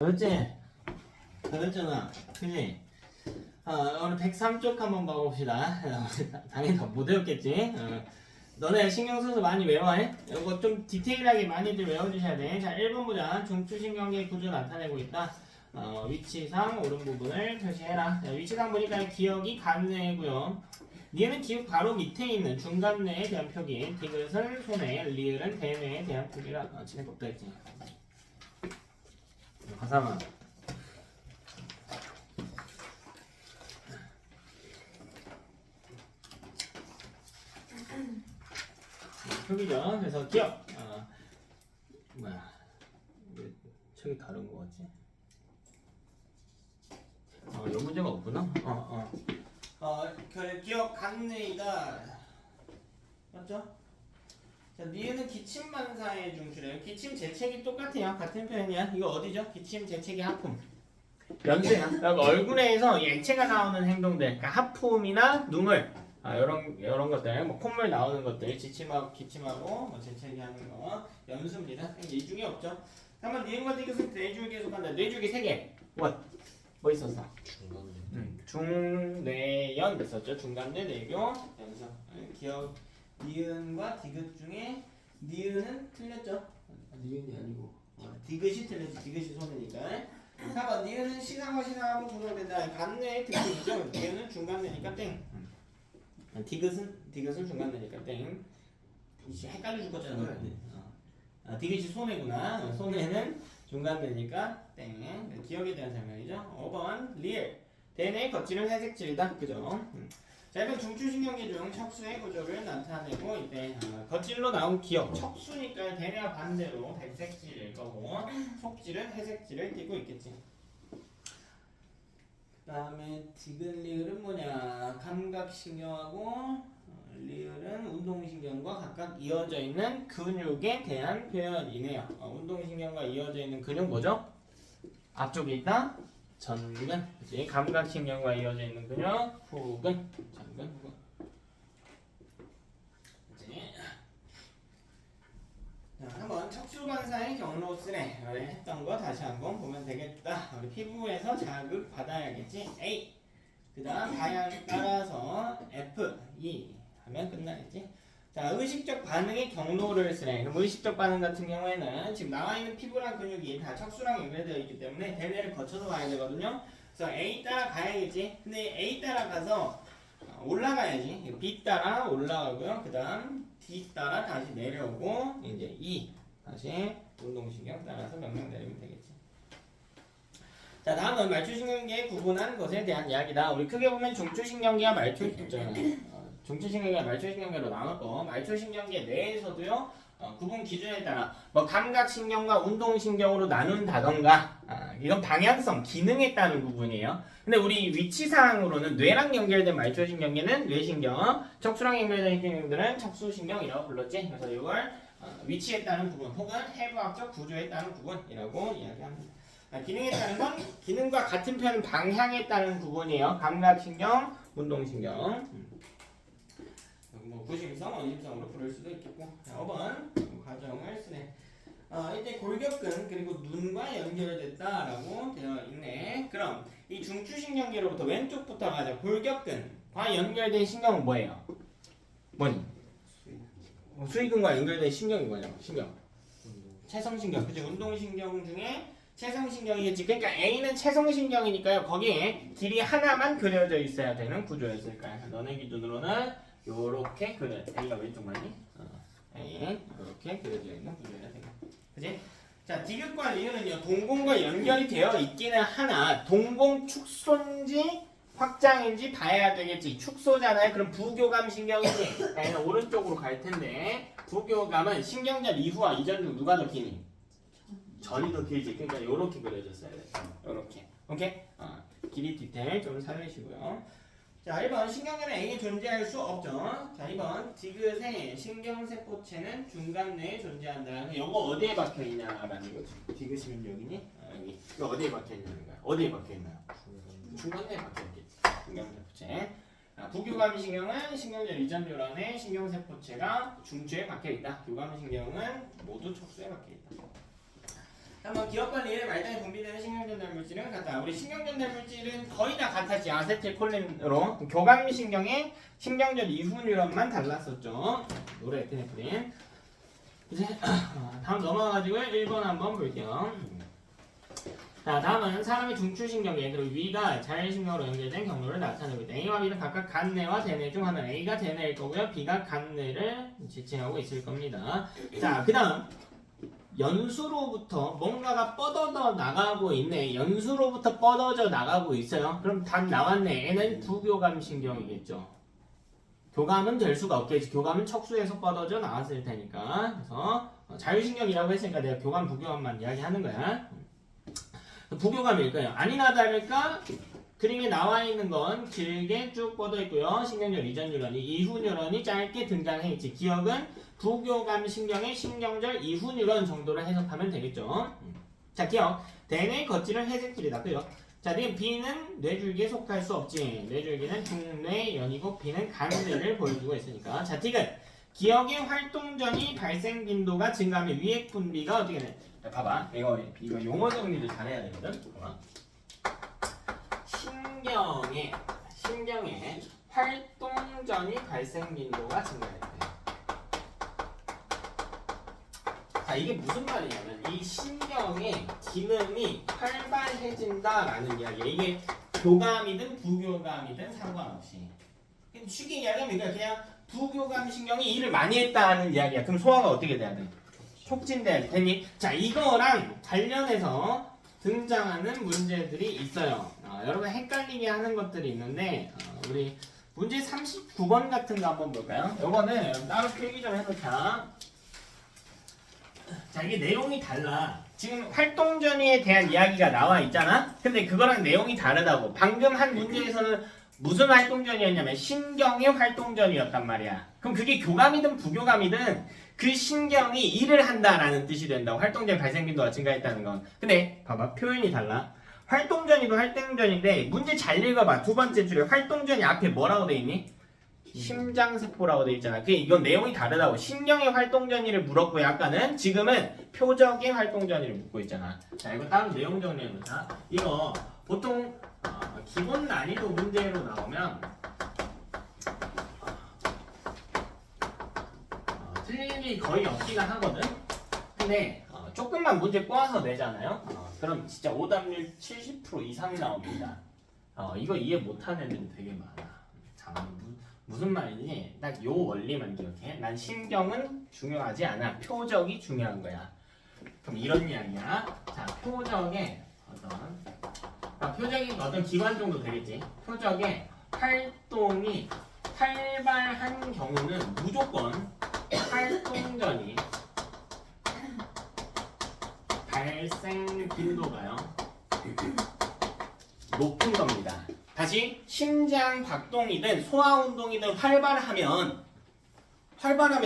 그랬지? 그랬잖아. 그지? 오늘 103쪽 한번 봐봅시다. 당연히 못 외웠겠지? 너네 신경 써서 많이 외워해? 이거 좀 디테일하게 많이들 외워주셔야 돼. 자, 1번 보자. 중추신경계 구조 나타내고 있다. 위치상 오른 부분을 표시해라. 자, 위치상 보니까 기억이 간내고요. 니은 기억 바로 밑에 있는 중간내에 대한 표기. 디귿은 손에, 리을은 대뇌에 대한 표기라. 진행 법도 했지. 화상아. 표기죠. 그래서 기억. 뭐야? 왜 책이 다른 거 같지? 이 문제가 없구나. 그 기억 간내이다. 맞죠? 자, 니은은 기침 반사의 중추래요. 기침 재채기 똑같아요. 같은 표현이야. 이거 어디죠? 기침 재채기 하품. 연쇄야. 그러니까 얼굴에서 액체가 나오는 행동들. 그러니까 하품이나 눈물. 이런 것들, 뭐 콧물 나오는 것들, 기침하고 뭐 재채기 하는 거, 연수입니다. 이 중에 없죠. 한번 니은과 디귿은 뇌줄 계속한다. 뇌줄기 3개. 뭐 있었어? 중뇌연 있었죠. 중간뇌, 뇌교, 연수. 기억. 니은과 디귿 중에 니은은 틀렸죠? 니은이 아니고 디귿이 틀렸지. 디귿이 손해니까. 4번 니은은 시상과 시상하고 구성된다. 간뇌의 특징이죠. 니은은 중간뇌니까 땡. 디귿은 중간뇌니까 땡. 헷갈려 죽었잖아. 디귿이 손해구나. 손해는 중간뇌니까 땡. 기억에 대한 설명이죠. 5번 리을. 대뇌의 겉질은 회색질이다. 그죠? 자, 이건 중추신경계 중 척수의 구조를 나타내고 있대. 겉질로 나온 기억. 척수니까 대뇌와 반대로 백색질일 거고 속질은 회색질을 띠고 있겠지. 그 다음에 디귿 리을은 뭐냐? 감각신경하고 리을은 운동신경과 각각 이어져 있는 근육에 대한 표현이네요. 운동신경과 이어져 있는 근육 뭐죠? 앞쪽에 있다? 전근. 그치? 감각신경과 이어져 있는 근육 후근. 전근, 후근. 그치? 자, 한번 척추반사의 경로 쓰래. 했던 거 다시 한번 보면 되겠다. 우리 피부에서 자극 받아야겠지. A. 그 다음 방향 따라서 F, E 하면 끝나겠지. 자, 의식적 반응의 경로를 쓰래. 그럼 의식적 반응 같은 경우에는 지금 나와 있는 피부랑 근육이 다 척수랑 연결되어 있기 때문에 대뇌를 거쳐서 가야 되거든요. 그래서 A 따라 가야겠지. 근데 A 따라 가서 올라가야지. B 따라 올라가고요. 그 다음 D 따라 다시 내려오고 이제 E 다시 운동신경 따라서 명령 내리면 되겠지. 자, 다음은 말초신경계 구분한 것에 대한 이야기다. 우리 크게 보면 중추신경계와 중추신경계와 말초신경계로 나눴고 말초신경계 내에서도요 구분 기준에 따라 뭐 감각신경과 운동신경으로 나눈다던가 이건 방향성, 기능에 따른 구분이에요. 근데 우리 위치상으로는 뇌랑 연결된 말초신경계는 뇌신경, 척수랑 연결된 신경들은 척수신경이라고 불렀지. 그래서 이걸 위치에 따른 구분 혹은 해부학적 구조에 따른 구분이라고 이야기합니다. 기능에 따른 건 기능과 같은 표현은 방향에 따른 구분이에요. 감각신경, 운동신경. 뭐 구심성, 원심성으로 부를 수도 있겠고. 자, 5번 과정을 쓰네. 이때 골격근 그리고 눈과 연결됐다라고 되어 있네. 그럼 이 중추신경계로부터 왼쪽부터 가자. 골격근과 연결된 신경은 뭐예요? 뭐니? 수의근과 연결된 신경이 뭐냐고? 신경. 체성신경. 그치? 운동신경 중에 체성신경이겠지. 그러니까 A는 체성신경이니까요. 거기에 길이 하나만 그려져 있어야 되는 구조였을 거야. 너네 기준으로는 요렇게 그려. A가 왼쪽 맞니? A 이렇게 그려져 있는 구조여야 돼. 그치? 자, 디귿과 리을은요 동공과 연결이 되어 있기는 하나 동공 축소인지 확장인지 봐야 되겠지. 축소잖아요. 그럼 부교감 신경이지. A는 오른쪽으로 갈 텐데 부교감은 신경절 이후와 이전 중 누가 더 기니? 전이 더 길지. 그러니까 요렇게 그려졌어야 돼. 요렇게. 오케이? 길이 디테일 좀 살리시고요. 자, 1번 신경계는 A에 존재할 수 없죠. 자, 2번 디귿의 신경세포체는 중간뇌에 존재한다. 이거 어디에 박혀있냐라는 거지. 디귿이면 여기니? 여기. 이거 어디에 박혀있냐는 거야. 어디에 박혀있나요? 중간뇌에 박혀있겠지. 신경세포체. 부교감신경은 신경절 이전 뇌란의 신경세포체가 중추에 박혀있다. 교감신경은 모두 척수에 박혀있다. 한번 기억 관리에 말단에 분비되는 신경전달 물질은 같다. 우리 신경전달 물질은 거의 다 같았지. 아세틸콜린으로 교감신경의 신경전 이후 뉴런만 달랐었죠. 노르에피네프린. 이제 다음 넘어가가지고 1번 한번 볼게요. 자, 다음은 사람의 중추신경계 그리고 위가 자율신경으로 연결된 경로를 나타내고 있다. A와 B는 각각 간뇌와 대뇌 중 하나. A가 대뇌일 거고요. B가 간뇌를 지칭하고 있을 겁니다. 자, 그 다음 연수로부터 뭔가가 뻗어져 나가고 있네. 연수로부터 뻗어져 나가고 있어요. 그럼 답 나왔네. N은 부교감신경이겠죠. 교감은 될 수가 없겠지. 교감은 척수에서 뻗어져 나왔을 테니까. 그래서 자율신경이라고 했으니까 내가 교감, 부교감만 이야기하는 거야. 부교감일 거예요. 아니나 다를까 그림에 나와 있는 건 길게 쭉 뻗어 있고요. 신경전 이전 뉴런이 이후 뉴런이 짧게 등장해 있지. 기억은 부교감 신경의 신경절 이후 뉴런 정도로 해석하면 되겠죠. 자, 기억. 대뇌 겉질은 회색질이다. 그죠? 자, B는 뇌줄기에 속할 수 없지. 뇌줄기는 중뇌연이고 B는 간뇌를 보여주고 있으니까. 자, D는 기억의 활동전이 발생 빈도가 증가하면 위액 분비가 어떻게 돼? 자, 봐봐. 이거 용어 정리를 잘해야 되거든. 봐봐. 신경의 활동전이 발생 빈도가 증가했대. 자, 이게 무슨 말이냐면 이 신경의 기능이 활발해진다라는 이야기야. 이게 교감이든 부교감이든 상관없이. 쉽게 이야기하면 그냥 부교감 신경이 일을 많이 했다는 이야기야. 그럼 소화가 어떻게 돼야 돼? 촉진돼야 되니? 자, 이거랑 관련해서 등장하는 문제들이 있어요. 여러분 헷갈리게 하는 것들이 있는데 우리 문제 39번 같은 거 한번 볼까요? 요거는 따로 필기 좀 해놓자. 자, 이게 내용이 달라. 지금 활동전이에 대한 이야기가 나와 있잖아? 근데 그거랑 내용이 다르다고. 방금 한 문제에서는 무슨 활동전이었냐면 신경의 활동전이었단 말이야. 그럼 그게 교감이든 부교감이든 그 신경이 일을 한다라는 뜻이 된다고. 활동전 발생 빈도가 증가했다는 건. 근데 봐봐, 표현이 달라. 활동전이도 활동전인데 문제 잘 읽어봐. 두 번째 줄에 활동전이 앞에 뭐라고 돼 있니? 심장세포라고 돼 있잖아. 이건 내용이 다르다고. 신경의 활동전이를 물었고요. 아까는. 지금은 표적의 활동전이를 묻고 있잖아. 자, 이거 다음 내용 정리해보자. 이거 보통 기본 난이도 문제로 나오면 틀릴 일이 거의 없기는 하거든. 근데 조금만 문제 꼬아서 내잖아요. 그럼 진짜 오답률 70% 이상이 나옵니다. 이거 이해 못하는 애들이 되게 많아. 자, 무슨 말인지 딱 요 원리만 기억해. 난 신경은 중요하지 않아. 표적이 중요한 거야. 그럼 이런 이야기야. 자, 표적의 표적이 어떤 기관 정도 되겠지. 표적의 활동이 활발한 경우는 무조건 활동전이 발생 빈도가요 높은 겁니다. 다시 심장 박동이든 소화 운동이든 활발하면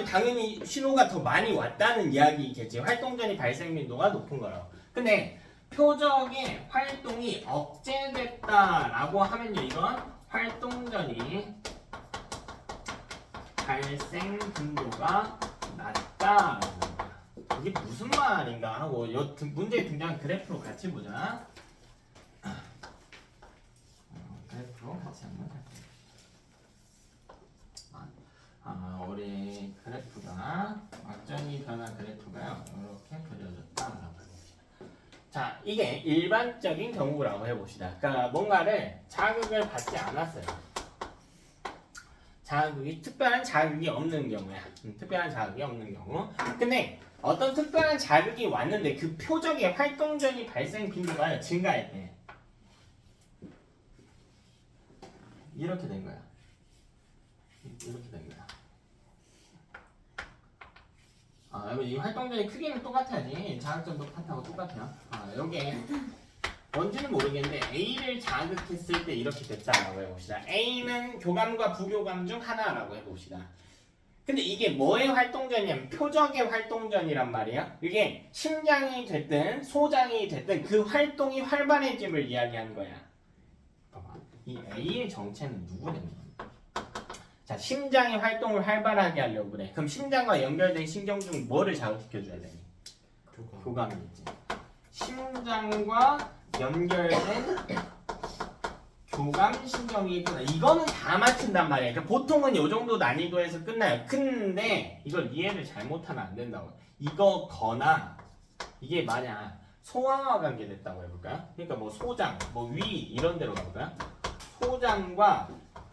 당연히 신호가 더 많이 왔다는 이야기겠지. 활동전이 발생 빈도가 높은 거라고. 근데 표적의 활동이 억제됐다라고 하면요, 이건 활동전이 발생 빈도가 낮다. 이게 무슨 말인가 하고 문제에 등장한 그래프로 같이 보자. 그래프로 같이 한번 할게요. 우리 그래프가 완전히 변한 그래프가요, 이렇게 그려졌다라고 해봅시다. 자, 이게 일반적인 경우라고 해봅시다. 그러니까 뭔가를 자극을 받지 않았어요. 특별한 자극이 없는 경우야. 특별한 자극이 없는 경우. 근데 어떤 특별한 자극이 왔는데 그 표적의 활동전이 발생 빈도가 증가했대. 이렇게 된 거야. 이렇게 된 거야. 이 활동전의 크기는 똑같아야지. 자극점도 파트하고 똑같아요. 여기에 뭔지는 모르겠는데 A를 자극했을 때 이렇게 됐다라고 해봅시다. A는 교감과 부교감 중 하나라고 해봅시다. 근데 이게 뭐의 활동전이냐면 표적의 활동전이란 말이야. 이게 심장이 됐든 소장이 됐든 그 활동이 활발해짐을 이야기하는 거야. 봐봐. 이 A의 정체는 누구냐면, 자, 심장의 활동을 활발하게 하려고 그래. 그럼 심장과 연결된 신경 중 뭐를 자극시켜줘야 되니? 교감이겠지. 심장과 연결된 교감신경이 있구나. 이거는 다 맞춘단 말이야. 그러니까 보통은 이 정도 난이도에서 끝나요. 근데 이걸 이해를 잘못하면 안 된다고. 이거거나 이게 만약 소아와 관계됐다고 해볼까요? 그러니까 뭐 소장, 뭐 위 이런 데로 가볼까요? 소장과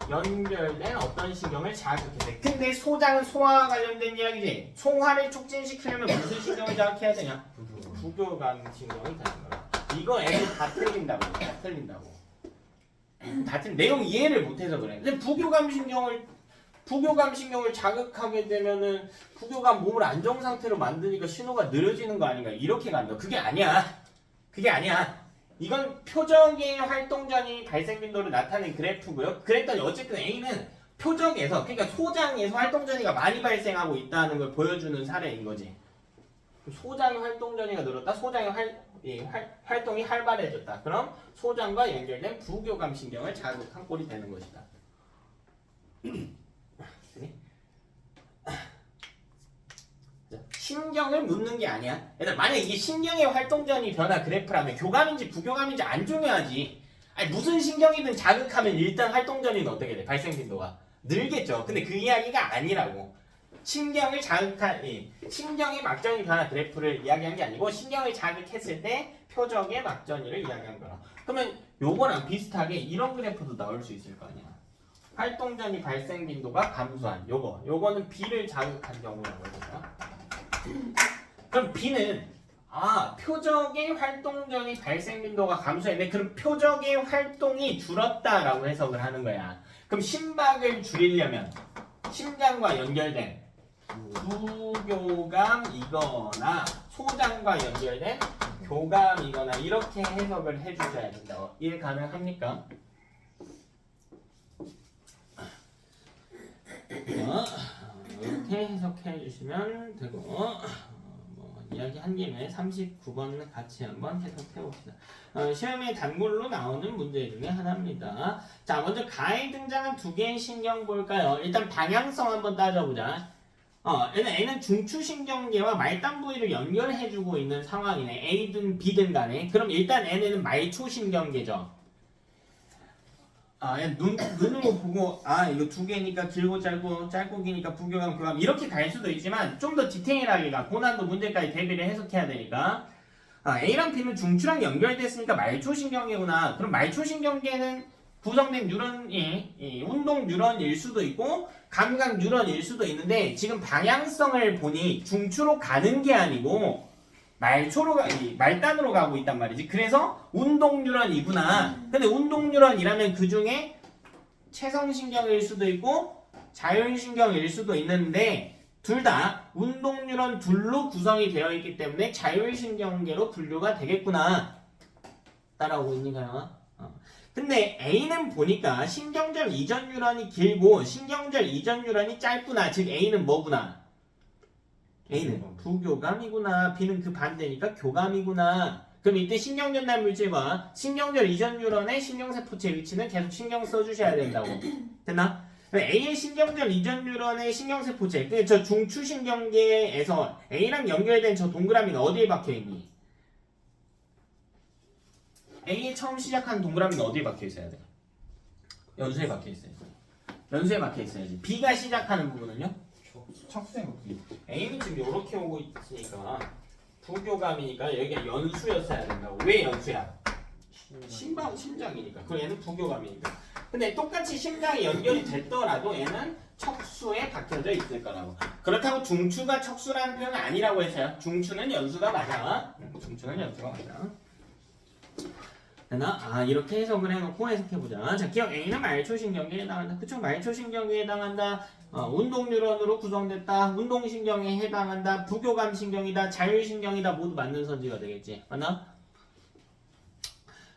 연결된 어떤 신경을 자극해. 근데 소장은 소화와 관련된 이야기지. 소화를 촉진시키려면 무슨 신경을 자극해야 되냐? 부교감 신경이 되는 거야. 이거 애들 다 틀린다고. 다 틀린다고. 같은 내용 이해를 못해서 그래. 근데 부교감 신경을 자극하게 되면은 부교감 몸을 안정 상태로 만드니까 신호가 느려지는 거 아닌가? 이렇게 간다. 그게 아니야. 그게 아니야. 이건 표적의 활동 전이 발생 빈도를 나타낸 그래프고요. 그랬더니 어쨌든 A는 표적에서 그러니까 소장에서 활동 전이가 많이 발생하고 있다는 걸 보여주는 사례인 거지. 소장의 활동 전이가 늘었다. 소장의 활동이 활발해졌다. 그럼 소장과 연결된 부교감 신경을 자극한 꼴이 되는 것이다. 신경을 묻는 게 아니야. 얘들 만약 이게 신경의 활동 전이 변화 그래프라면 교감인지 부교감인지 안 중요하지. 아니 무슨 신경이든 자극하면 일단 활동 전이는 어떻게 돼? 발생 빈도가 늘겠죠. 근데 그 이야기가 아니라고. 신경을 자극한 신경의 막전이 변화 그래프를 이야기한 게 아니고 신경을 자극했을 때 표적의 막전이를 이야기한 거라. 그러면 요거랑 비슷하게 이런 그래프도 나올 수 있을 거 아니야. 활동 전이 발생 빈도가 감소한 요거는 B를 자극한 경우라고 해볼까? 그럼 B는 표적의 활동 전이 발생 빈도가 감소했네. 그럼 표적의 활동이 줄었다라고 해석을 하는 거야. 그럼 심박을 줄이려면 심장과 연결된 부교감이거나 소장과 연결된 교감이거나 이렇게 해석을 해주셔야 된다. 이해 가능합니까? 이렇게 해석해 주시면 되고 이야기 한 김에 39번 같이 한번 해석해 봅시다. 시험에 단골로 나오는 문제 중에 하나입니다. 자, 먼저 가에 등장한 두 개의 신경 볼까요? 일단 방향성 한번 따져보자. A는 중추신경계와 말단 부위를 연결해주고 있는 상황이네. A든 B든 간에. 그럼 일단 N은 말초신경계죠. 눈으로 보고 이거 두 개니까 길고 짧고 기니까 부교감 교감 이렇게 갈 수도 있지만 좀 더 디테일하게 고난도 문제까지 대비를 해석해야 되니까 A랑 B는 중추랑 연결됐으니까 말초신경계구나. 그럼 말초신경계는 구성된 뉴런이 운동 뉴런일 수도 있고 감각 뉴런일 수도 있는데 지금 방향성을 보니 중추로 가는 게 아니고 말단으로 가고 있단 말이지. 그래서 운동 뉴런이구나. 근데 운동 뉴런이라면 그 중에 체성신경일 수도 있고 자율신경일 수도 있는데 둘 다 운동 뉴런 둘로 구성이 되어 있기 때문에 자율신경계로 분류가 되겠구나. 따라오고 있는가요? 근데 A는 보니까 신경절 이전 뉴런이 길고 신경절 이전 뉴런이 짧구나. 즉 A는 뭐구나? A는 부교감이구나. B는 그 반대니까 교감이구나. 그럼 이때 신경전달 물질과 신경절 이전 뉴런의 신경세포체 위치는 계속 신경 써주셔야 된다고. 됐나? A의 신경절 이전 뉴런의 신경세포체, 저 중추신경계에서 A랑 연결된 저 동그라미는 어디에 박혀있니? A에 처음 시작한 동그라미는 어디에 박혀있어야 돼? 연수에 박혀있어야지. 연수에 박혀있어야지. B가 시작하는 부분은요? 척수에 박혀있어요. A는 지금 이렇게 오고 있으니까 부교감이니까 여기가 연수였어야 된다고. 왜 연수야? 심장이니까. 그럼 얘는 부교감이니까. 근데 똑같이 심장이 연결이 됐더라도 얘는 척수에 박혀져 있을 거라고. 그렇다고 중추가 척수라는 표현은 아니라고 했어요. 중추는 연수가 맞아. 중추는 연수가 맞아. 되나? 이렇게 해석을 해놓고 해석해보자. 자, 기억 A는 말초신경계에 해당한다. 그쵸? 말초신경계에 해당한다. 운동 뉴런으로 구성됐다. 운동신경에 해당한다. 부교감신경이다. 자율신경이다. 모두 맞는 선지가 되겠지. 맞나?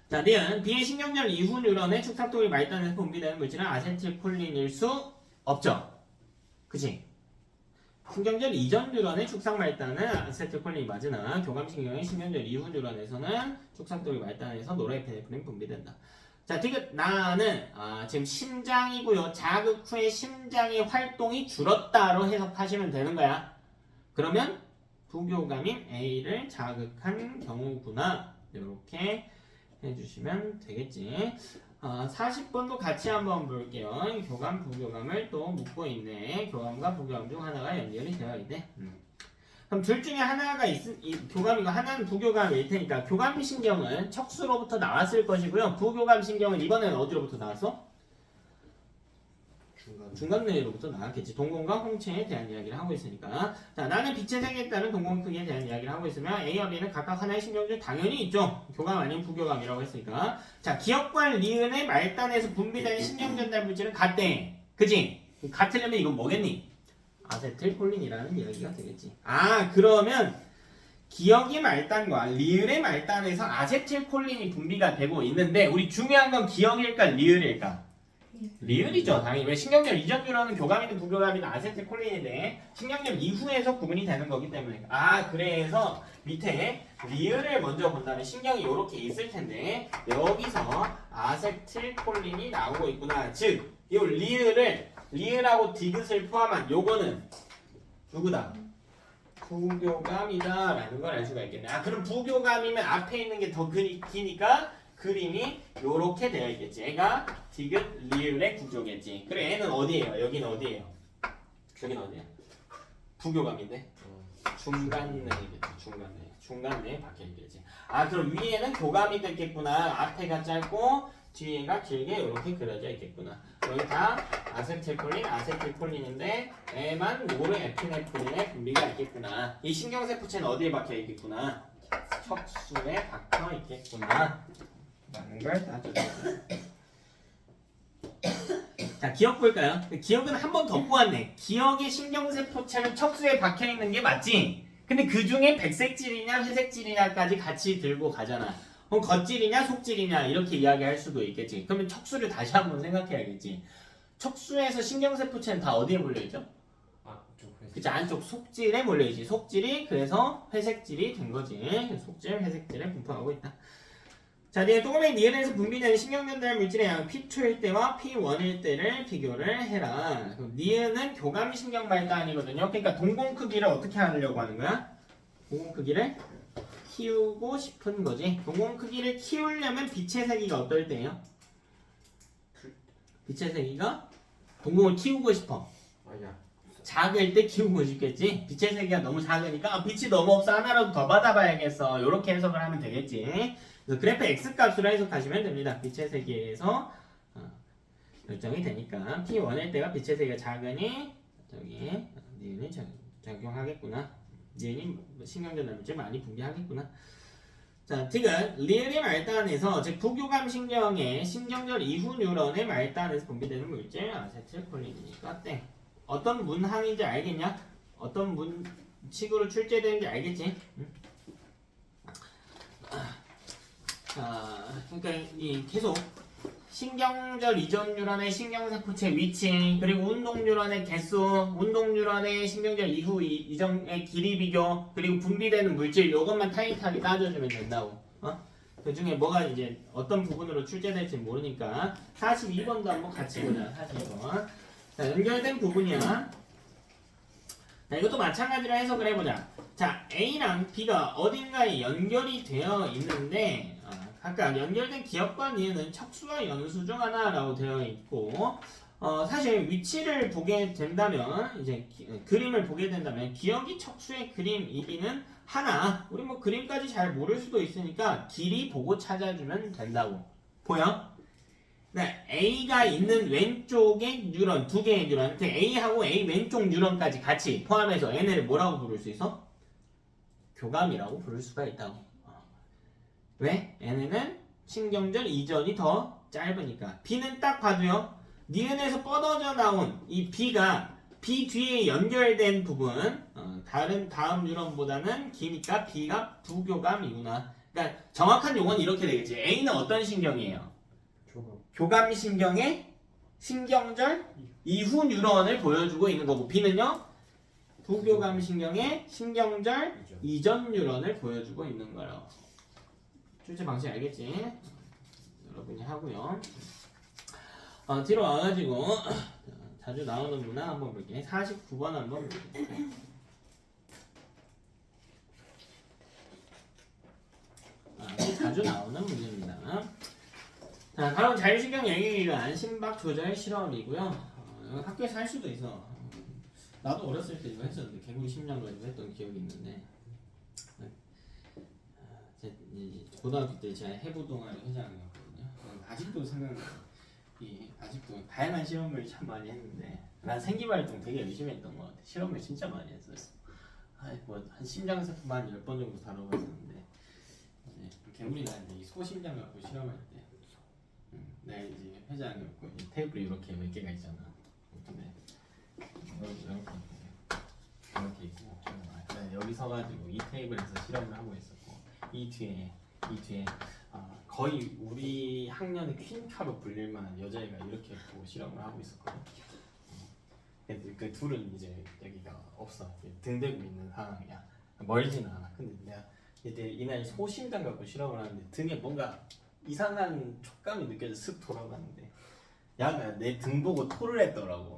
자, 니은 B의 신경절 이후 뉴런의 축삭도의 말단에서 분비되는 물질은 아세틸콜린일 수 없죠. 그치? 신경절 이전 뉴런의 축삭 말단은 아세틸콜린이 맞으나 교감신경의 신경절 이후 뉴런에서는 축삭도의 말단에서 노르에피네프린 분비된다. 자, 디귿 나는 지금 심장이고요. 자극 후에 심장의 활동이 줄었다로 해석하시면 되는 거야. 그러면 부교감인 A를 자극한 경우구나. 이렇게 해주시면 되겠지. 40번도 같이 한번 볼게요. 교감, 부교감을 또 묶고 있네. 교감과 부교감 중 하나가 연결이 되어 있네. 그럼 둘 중에 하나가 교감이고 하나는 부교감일 테니까 교감 신경은 척수로부터 나왔을 것이고요. 부교감 신경은 이번에는 어디로부터 나왔어? 중간뇌로부터 나왔겠지. 동공과 홍채에 대한 이야기를 하고 있으니까. 자, 나는 빛의 세계에 따른 동공 크기에 대한 이야기를 하고 있으면 A와 B는 각각 하나의 신경중 당연히 있죠. 교감 아니면 부교감이라고 했으니까. 자, 기억과 리은의 말단에서 분비되는 신경 전달 물질은 같대. 그지? 같으려면 이건 뭐겠니? 아세틸콜린이라는 이야기가 되겠지. 그러면 기억의 말단과 리을의 말단에서 아세틸콜린이 분비가 되고 있는데 우리 중요한 건 기억일까 리을일까? 리을이죠. 당연히. 왜 신경절 이전 뉴런은 교감이든 부교감이든 아세틸콜린인데 신경절 이후에서 구분이 되는 거기 때문에. 그래서 밑에 리을을 먼저 본다면 신경이 이렇게 있을 텐데 여기서 아세틸콜린이 나오고 있구나. 즉, 이 리을하고 디귿을 포함한 요거는 누구다? 부교감이다 라는 걸 알 수가 있겠네. 그럼 부교감이면 앞에 있는 게 더 기니까 그림이 요렇게 되어 있겠지. 얘가 디귿 리을의 구조겠지. 그래, 얘는 어디예요? 여기는 어디예요? 여기는 어디야? 부교감인데 중간내겠지. 중간내에 박혀있겠지. 그럼 위에는 교감이 됐겠구나. 앞에가 짧고 뒤에가 길게 이렇게 그려져 있겠구나. 여기 다 아세틸콜린인데 얘만 노르에피네프린의 분비가 있겠구나. 이 신경세포체는 어디에 박혀 있겠구나? 척수에 박혀 있겠구나 라는 걸 따져주세요. 자, 기억 볼까요? 기억은 한 번 더 보았네. 기억의 신경세포체는 척수에 박혀 있는 게 맞지? 근데 그 중에 백색질이냐 회색질이냐까지 같이 들고 가잖아. 그럼 겉질이냐 속질이냐 이렇게 이야기할 수도 있겠지. 그러면 척수를 다시 한번 생각해야겠지. 척수에서 신경세포체는 다 어디에 몰려있죠? 그치, 안쪽 속질에 몰려있지. 속질이 그래서 회색질이 된 거지. 속질, 회색질에 분포하고 있다. 자, 또금의 니은에서 분비되는 신경전달 물질의 양 P2일 때와 P1일 때를 비교를 해라. 니은은 교감신경 발달이거든요. 그러니까 동공 크기를 어떻게 하려고 하는 거야? 동공 크기를 키우고 싶은 거지. 동공 크기를 키우려면 빛의 세기가 어떨 때예요? 빛의 세기가 동공을 키우고 싶어. 작을 때 키우고 싶겠지. 빛의 세기가 너무 작으니까 빛이 너무 없어 하나라도 더 받아봐야겠어. 이렇게 해석을 하면 되겠지. 그래서 그래프 X값으로 해석하시면 됩니다. 빛의 세계에서 결정이 되니까 P1일 때가 빛의 세계가 작으니 저기 니은이 작용하겠구나. 니은이 신경전달 물질 많이 분비하겠구나. 자, 지금 리을의 말단에서 즉 부교감 신경의 신경절 이후 뉴런의 말단에서 분비되는 물질 아세틸콜린이니까 땡. 어떤 문항인지 알겠냐? 어떤 문식으로 출제되는지 알겠지? 자, 그러니까 계속 신경절 이전 뉴런의 신경세포체 위치, 그리고 운동 뉴런의 개수, 운동 뉴런의 신경절 이후 이전의 길이 비교, 그리고 분비되는 물질 요것만 타이트하게 따져주면 된다고. 그 중에 뭐가 이제 어떤 부분으로 출제될지 모르니까 42번도 한번 같이 보자. 42번. 자, 연결된 부분이야. 자, 이것도 마찬가지로 해석을 해보자. 자, A랑 B가 어딘가에 연결이 되어 있는데 각각 연결된 기억과 니은은 척수와 연수 중 하나라고 되어 있고 사실 위치를 보게 된다면 이제 그림을 보게 된다면 기억이 척수의 그림이기는 하나 우리 뭐 그림까지 잘 모를 수도 있으니까 길이 보고 찾아주면 된다고. 보여? 네, A가 있는 왼쪽의 뉴런 두 개의 뉴런 그 A하고 A 왼쪽 뉴런까지 같이 포함해서 얘네를 뭐라고 부를 수 있어? 교감이라고 부를 수가 있다고. 왜? 얘네는 신경절 이전이 더 짧으니까. B는 딱 봐도요. 니은에서 뻗어져 나온 이 B가 B 뒤에 연결된 부분 다음 뉴런보다는 기니까 B가 부교감이구나. 그러니까 정확한 용어는 이렇게 되겠지. A는 어떤 신경이에요? 교감 신경의 신경절 이후 뉴런을 보여주고 있는 거고 B는요. 부교감 신경의 신경절 이전 뉴런을 보여주고 있는 거예요. 출제 방식 알겠지? 여러분이 하고요. 뒤로 와가지고 자주 나오는 문항 한번 볼게. 49번 한번 볼게. 굉장히 자주 나오는 문제입니다. 자, 다음 자율신경 영역이란 심박 조절 실험이고요. 학교에서 할 수도 있어. 나도 어렸을 때 이거 했었는데 개구리 심장 가지고 했던 기억이 있는데 고등학교 때 제가 해부 동아리 회장이었거든요. 아직도 생각나요. 아직도 다양한 실험을 참 많이 했는데 난 생기발동 되게 열심히 했던 것 같아. 실험을 진짜 많이 했었어. 한 심장세포만 10번 정도 다뤄봤었는데 개구리가 이제 소심장 갖고 실험할 때 내가 이제 회장이었고 테이블이 이렇게 몇 개가 있잖아. 근데 이렇게 있고 여기 서가지고 이 테이블에서 실험을 하고 있었고 이 뒤에 거의 우리 학년의 퀸카로 불릴 만한 여자애가 이렇게 보고 실험을 하고 있었거든. 그 둘은 이제 여기가 없어. 등 대고 있는 상황이야. 멀지는 않아. 근데 내가 이제 이날 소심장 갖고 실험을 하는데 등에 뭔가 이상한 촉감이 느껴져 쓱 돌아가는데 야가 내 등 보고 토를 했더라고.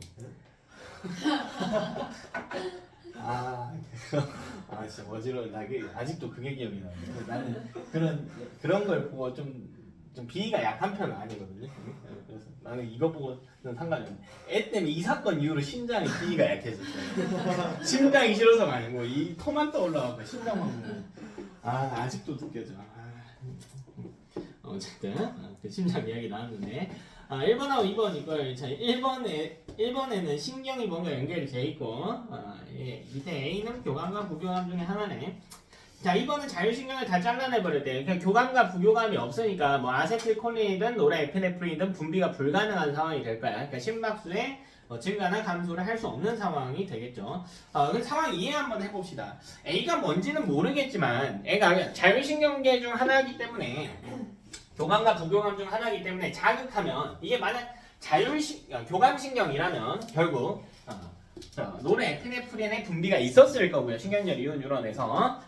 진짜 어지러워. 나 아직도 그게 기억이 나는데 나는 그런 걸 보고 좀 비위가 약한 편은 아니거든요. 그래서 나는 이거 보고는 상관이 없네. 애 때문에 이 사건 이후로 심장이 비위가 약해졌어요. 심장이 싫어서가 아니고 이 토만 떠올라가고 심장만 보면 아직도 느껴져. 어쨌든 그 심장 이야기 나왔는데 1번하고 2번 이걸 1번에는 신경이 뭔가 연결이 돼 있고 밑에 A는 교감과 부교감 중에 하나네. 자, 2번은 자율신경을 다 잘라내버릴 때 그러니까 교감과 부교감이 없으니까 뭐 아세틸콜린이든 노르에피네프린이든 분비가 불가능한 상황이 될 거야. 그러니까 심박수의 증가나 감소를 할 수 없는 상황이 되겠죠. 그 상황 이해 한번 해봅시다. A가 뭔지는 모르겠지만 애가 자율신경계 중 하나이기 때문에 교감과 부교감 중 하나이기 때문에 자극하면 이게 만약 교감신경이라면 결국 노르에피네프린의 분비가 있었을 거고요. 신경절 이온 뉴런에서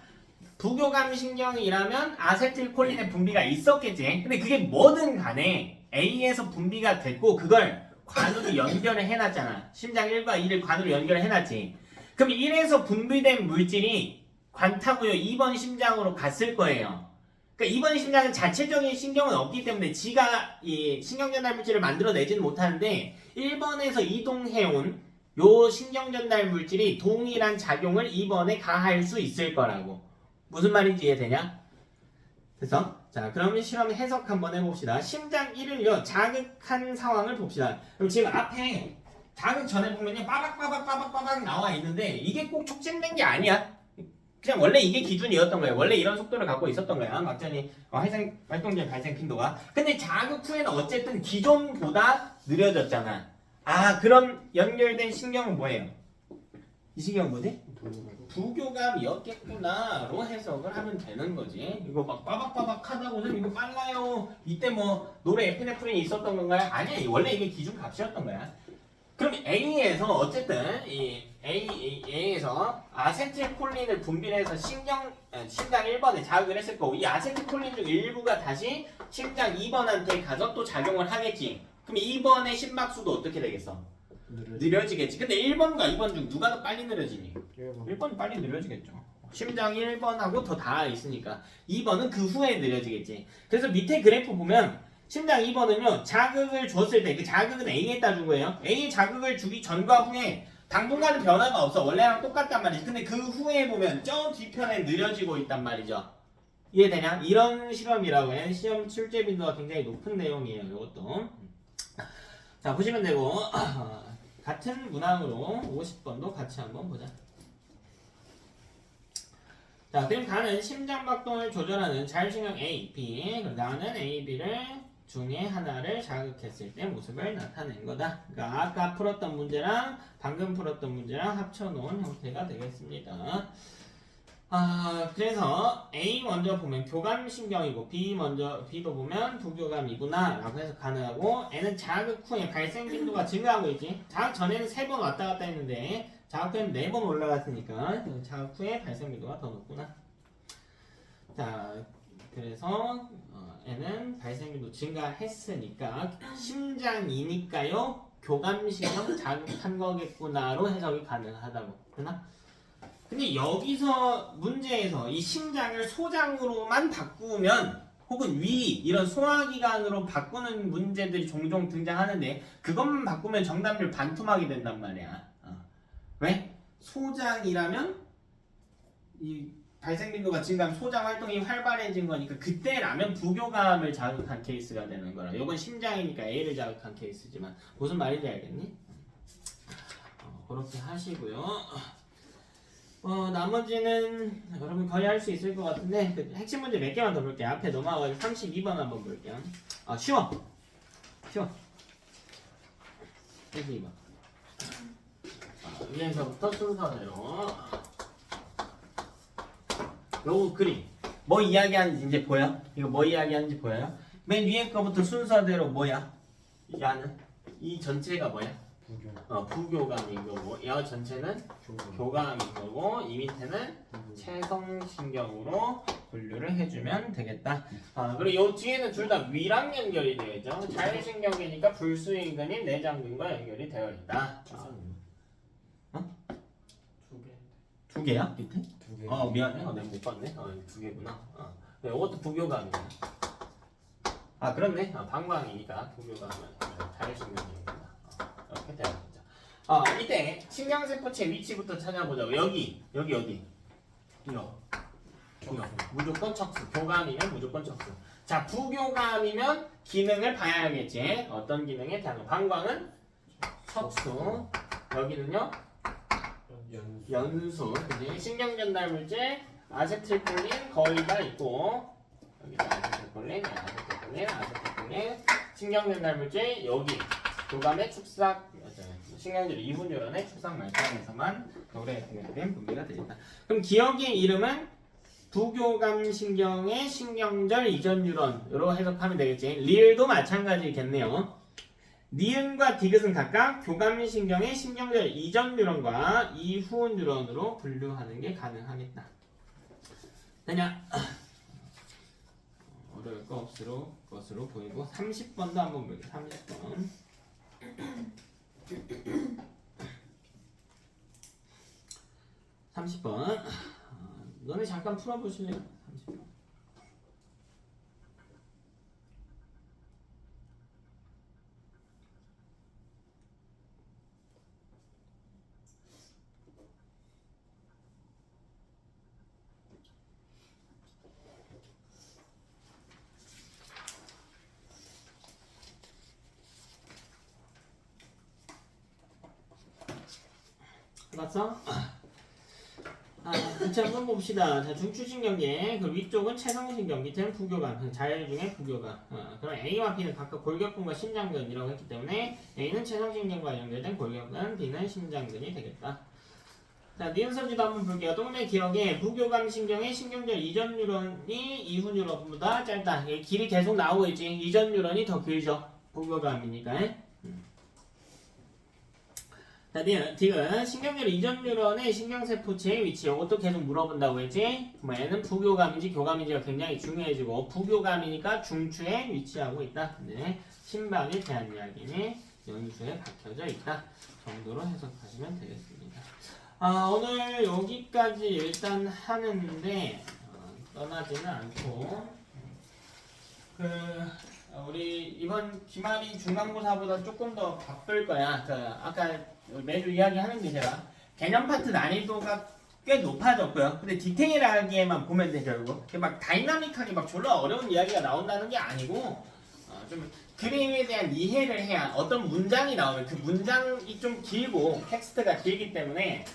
부교감신경이라면 아세틸콜린의 분비가 있었겠지. 근데 그게 뭐든 간에 A에서 분비가 됐고 그걸 관으로 연결을 해놨잖아. 심장 1과 2를 관으로 연결을 해놨지. 그럼 1에서 분비된 물질이 관 타고요 2번 심장으로 갔을 거예요. 그러니까 2번 심장은 자체적인 신경은 없기 때문에 지가 이 신경전달 물질을 만들어내지는 못하는데 1번에서 이동해온 요 신경전달 물질이 동일한 작용을 2번에 가할 수 있을 거라고. 무슨 말인지 이해되냐? 됐어? 자, 그러면 실험 해석 한번 해봅시다. 심장 1을요 자극한 상황을 봅시다. 그럼 지금 앞에 자극 전에 보면요 빠박빠박 나와 있는데 이게 꼭 촉진된 게 아니야. 그냥 원래 이게 기준이었던 거예요. 원래 이런 속도를 갖고 있었던 거야. 막전이 활동된 발생 빈도가. 근데 자극 후에는 어쨌든 기존보다 느려졌잖아. 그럼 연결된 신경은 뭐예요? 이 신경은 뭐지? 부교감이었겠구나로 해석을 하면 되는 거지. 이거 막 빠박빠박 하다고 선생님 이거 빨라요. 이때 뭐 노르에피네프린이 있었던 건가요? 아니야. 원래 이게 기준 값이었던 거야. 그럼 A에서 어쨌든 이 A에서 아세틸콜린을 분비해서 심장 1번에 자극을 했을 거고 이 아세틸콜린 중 일부가 다시 심장 2번한테 가서 또 작용을 하겠지. 그럼 2번의 심박수도 어떻게 되겠어? 느려지겠지. 근데 1번과 2번 중 누가 더 빨리 느려지니? 1번이 빨리 느려지겠죠. 심장 1번하고 더 닿아 있으니까 2번은 그 후에 느려지겠지. 그래서 밑에 그래프 보면 심장 2번은요 자극을 줬을 때 그 자극은 A에다 준 거예요. A에 자극을 주기 전과 후에 당분간은 변화가 없어. 원래랑 똑같단 말이지. 근데 그 후에 보면 저 뒤편에 느려지고 있단 말이죠. 이해되냐? 이런 실험이라고 해. 시험 출제 빈도가 굉장히 높은 내용이에요. 이것도. 자, 보시면 되고 같은 문항으로 50번도 같이 한번 보자. 자, 그럼 다는 심장박동을 조절하는 자율신경 A, B. 나는 A, B를 중에 하나를 자극했을 때 모습을 나타낸 거다. 그러니까 아까 풀었던 문제랑 방금 풀었던 문제랑 합쳐놓은 형태가 되겠습니다. 그래서 A 먼저 보면 교감신경이고 B도 보면 부교감이구나 라고 해서 가능하고 N은 자극 후에 발생 빈도가 증가하고 있지. 자극 전에는 3번 왔다 갔다 했는데 자극 후에는 4번 올라갔으니까 자극 후에 발생 빈도가 더 높구나. 자, 그래서 N은 발생 빈도 증가했으니까 심장이니까요 교감신경 자극한 거겠구나로 해석이 가능하다고. 그나? 근데 여기서 문제에서 이 심장을 소장으로만 바꾸면 혹은 위 이런 소화기관으로 바꾸는 문제들이 종종 등장하는데 그것만 바꾸면 정답률 반토막이 된단 말이야. 왜? 소장이라면 이 발생 빈도가 증가하면 소장 활동이 활발해진 거니까 그때라면 부교감을 자극한 케이스가 되는 거라. 이건 심장이니까 A를 자극한 케이스지만 무슨 말인지 알겠니? 그렇게 하시고요. 나머지는 여러분 거의 할 수 있을 것 같은데 그 핵심 문제 몇 개만 더 볼게요. 앞에 넘어가서 32번 한번 볼게요. 쉬워. 32번. 위에서부터 순서대로 요 그림 뭐 이야기하는지 이제 보여? 이거 뭐 이야기하는지 보여요? 맨 위에 거부터 순서대로 뭐야? 이 전체가 뭐야? 부교감인 거고 이 전체는 교감인 거고 이 밑에는 체성신경으로 분류를 해주면 되겠다. 그리고 이 뒤에는 둘 다 위랑 연결이 되어 있죠. 자율신경계니까 불수인근인 내장근과 연결이 되어 있다. 두 개야? 밑에? 두 개. 미안해. 내가 못 봤네. 두 개구나. 네, 이것도 부교감이야. 그렇네. 방광이니까 부교감은 자율신경계입니다. 이렇게 되어 있죠. 이때 신경세포체 위치부터 찾아보자고. 여기 어디? 이거. 무조건 척수. 교감이면 무조건 척수. 자, 부교감이면 기능을 봐야겠지. 어떤 기능에 대한 방광은 척수. 여기는요? 연수. 그지? 신경전달물질 아세틸콜린 거의 다 있고 여기도 아세틸콜린. 신경전달물질 여기 교감의 축삭 신경질 이분유런의 축삭 말단에서만 노래된 분비가 되겠다. 그럼 기억의 이름은 부교감 신경의 신경절 이전 뉴런으로 해석하면 되겠지. 리을도 마찬가지겠네요. 니은과 디귿은 각각 교감신경의 신경절 이전 뉴런과 이후 뉴런으로 분류하는 게 가능하겠다. 되냐? 어려울 것으로 보이고 30번도 한번 볼게요. 30번. 30번. 너네 잠깐 풀어보실래요? 30번. 맞어? 같이 한번 봅시다. 자, 중추신경계, 그 위쪽은 체성신경, 밑에는 부교감, 자율 중에 부교감. 그럼 A와 B는 각각 골격근과 심장근이라고 했기 때문에 A는 체성신경과 연결된 골격근, B는 심장근이 되겠다. 자, 니은서지도 한번 볼게요. 동네 기억에 부교감 신경의 신경절 이전 뉴런이 이후 뉴런보다 짧다. 길이 계속 나오고 있지. 이전 뉴런이 더 길죠. 부교감이니까. 자, 디귿 신경절 이전 뉴런의 신경세포체의 위치 이것도 계속 물어본다고 했지. 얘는 부교감인지 교감인지가 굉장히 중요해지고 부교감이니까 중추에 위치하고 있다. 네, 심박에 대한 이야기는 연수에 박혀져 있다 정도로 해석하시면 되겠습니다. 오늘 여기까지 일단 하는데 떠나지는 않고 우리 이번 기말이 중간고사보다 조금 더 바쁠 거야. 아까 매주 이야기하는 게 제가 개념 파트 난이도가 꽤 높아졌고요. 근데 디테일하게만 보면 돼 결국. 막 다이나믹하게 막 졸라 어려운 이야기가 나온다는 게 아니고 좀 그림에 대한 이해를 해야 어떤 문장이 나오면 그 문장이 좀 길고 텍스트가 길기 때문에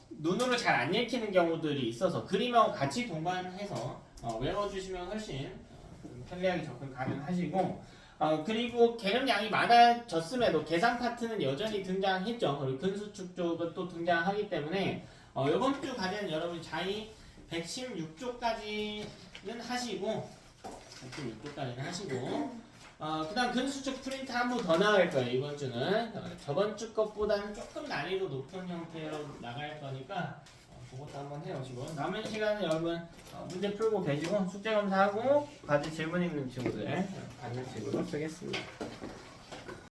눈으로 잘 안 읽히는 경우들이 있어서 그림하고 같이 동반해서 외워주시면 훨씬 편리하게 접근 가능하시고 그리고 개념량이 많아졌음에도 계산 파트는 여전히 등장했죠. 그리고 근수축 쪽은 또 등장하기 때문에 이번 주 과제는 여러분 자이 116쪽까지는 하시고 그 다음 근수축 프린트 한 번 더 나갈 거예요. 이번 주는 저번 주 것보다는 조금 난이도 높은 형태로 나갈 거니까 그것도 한번 해오시고 남은 시간은 여러분 문제 풀고 계시고 숙제 검사하고 과제 질문 있는 친구들 받는 식으로 쓰겠습니다.